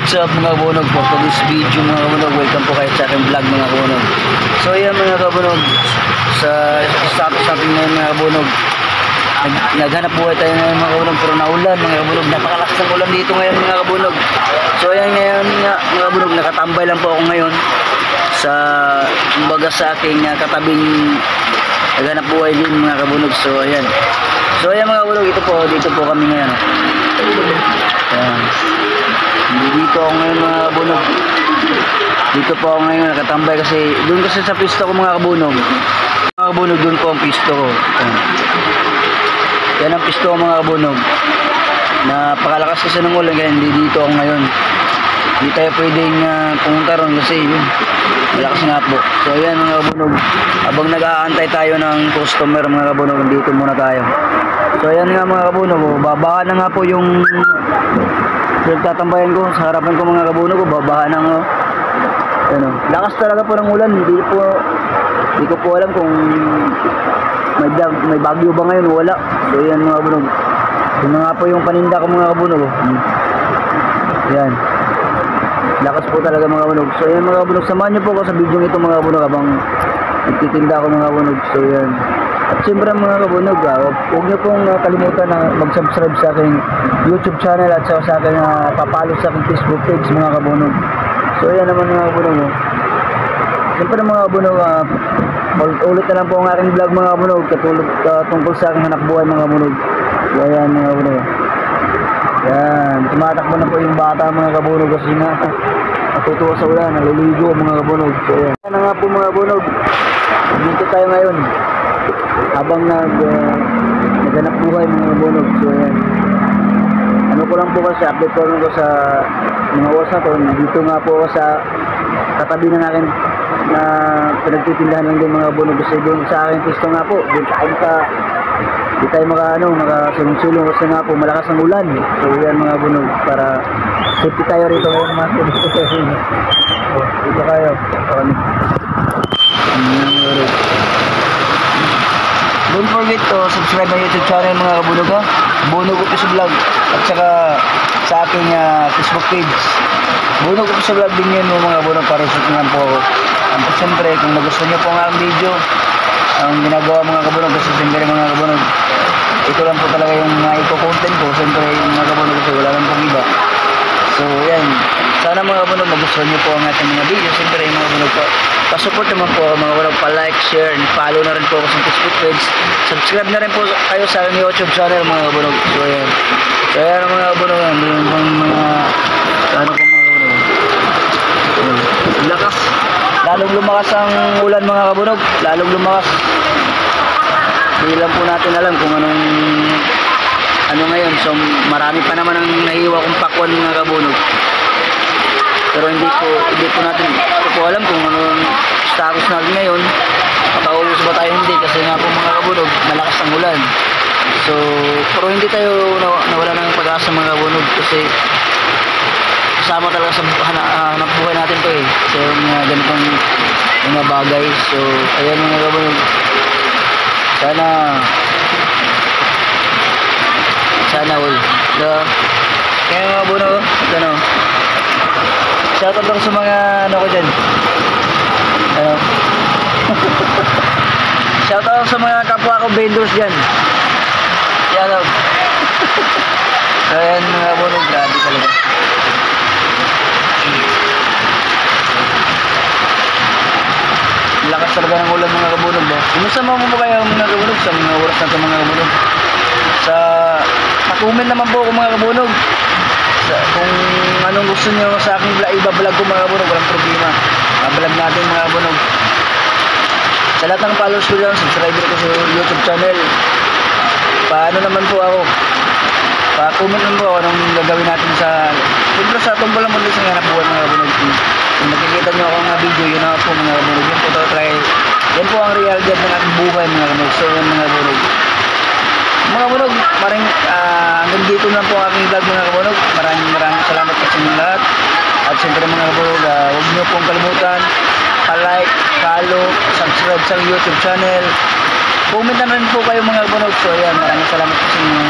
What's up mga kabunog, for today's video mga kabunog, welcome po kayo sa aking vlog mga kabunog. So yan mga kabunog, sa status natin ngayon mga kabunog, naghanap buhay tayo ngayon mga kabunog, pero naulan mga kabunog, napakalakas ng ulan dito ngayon mga kabunog. So yan ngayon nga mga kabunog, nakatambay lang po ako ngayon sa kumbaga sa aking katabing naghanap buhay din mga kabunog. So ayan, mga kabunog, dito po kami ngayon. Ayan. Dito ako ngayon mga kabunog. Dito po ako ngayon nakatambay kasi doon kasi sa pisto ko mga kabunog. Mga kabunog, doon po ang pisto ko. Yan ang pisto ko mga kabunog. Napakalakas kasi ng ulan kaya hindi dito ako ngayon. Hindi tayo pwedeng pumunta ron kasi yun, malakas nga po. So ayan mga kabunog, habang nag-aantay tayo ng customer mga kabunog, dito muna tayo. So ayan nga mga kabunog, babaha na nga po yung tatambayan ko sa harapan ko mga kabunog, babaha na nga. Ano, lakas talaga po ng ulan, hindi ko po alam kung may bagyo ba ngayon, wala. So ayan mga kabunog, yun nga po yung paninda ko mga kabunog. Yan, lakas po talaga mga kabunog. So ayan mga kabunog, samahan nyo po ako sa video ito mga kabunog habang nagtitinda ako mga kabunog. So yan, at siyempre mga kabunog, huwag nyo pong kalimutan na mag-subscribe sa aking YouTube channel at sa aking papalo sa aking Facebook page mga kabunog. So yan naman mga kabunog. Siyempre mga kabunog, ulit na lang po ang aking vlog mga kabunog, tungkol sa aking hanap buhay mga kabunog. So ayan mga kabunog. Yan, tumatakbo na po yung bata mga kabunog kasi nga natutuwa sa ulan, naliligo mga kabunog. So yan na nga po mga kabunog, dito tayo ngayon habang naghanap buhay mga kabunog. So yan, ano ko lang po kasi, update ko lang po sa mga oras na to. Dito nga po sa katabi ng akin na pinagtitindahan lang din mga kabunog kasi doon sa akin pisto nga po, doon di tayo makasulong-sulong kasi nga po malakas ang ulan. So yan mga kabunog, para safety tayo rito ngayon mga kabunog. So dito kayo. Don't forget to subscribe my YouTube channel mga kabunog, Bunog Official Vlog, at saka sa aking Facebook page Bunog Official Vlog din yun mga kabunog, para susungan po ako. At siyempre kung nagustuhan nyo po ang aking video, ang ginagawa mga kabunog, kasi siyempre mga kabunog, ito lang po talaga yung iko-content ko, siyempre mga kabunog, kasi wala lang pong iba. So yan, sana mga kabunog nagustuhan nyo po ang ating mga video. Siyempre mga kabunog, pa-support naman po mga kabunog, pa-like, share, and follow na rin po ako sa Facebook page. Subscribe na rin po kayo sa aking YouTube channel mga kabunog. So yan, kaya mga kabunog, yung mga ano po mga kabunog, lakas, lalong lumakas ang ulan mga kabunog, lalong lumakas. Hindi lang po natin alam kung ano ngayon. So marami pa naman ang nahiwa kong pakwan mga kabunog, pero hindi po natin alam kung anong status natin ngayon, makaulos ba tayo hindi, kasi nga po mga kabunog malakas ang ulan. So pero hindi tayo nawala ng pag-asa mga kabunog, kasi kasama talaga sa hanap buhay natin to so mga ganitong mga bagay. So ayan mga kabunog, sana all kaya mga kabunog, shoutout lang sa mga ko dyan, shoutout sa mga kapwa ko vendors dyan, shoutout. Ayan mga kabunog, grabe talaga. Lakas talaga ng ulan mga kabunog ba? Kumusta mo kayo mga kabunog sa mga oras na ito mga kabunog? Comment naman po ako mga kabunog kung anong gusto nyo sa aking iba-vlog ko mga kabunog, walang problema, vlog natin mga kabunog. Sa lahat ng followers ko dyan, subscriber ko sa YouTube channel, paano naman po ako, pa-comment naman po ako anong gagawin natin sa tungkol lang po sa hanap buhay mga kabunog. Kung nakikita nyo ako ng video, yun na po mga kabunog, yun po try, yan po ang realidad ng aking buhay mga kabunog. So yun mga kabunog, hanggang dito na po ang aking vlog mga kabunog. Maraming salamat sa inyong lahat. At siyempre mga kabunog, huwag nyo pong kalimutan pa-like, follow, subscribe sa YouTube channel, comment na rin po kayo mga kabunog. So ayan, maraming salamat sa inyo.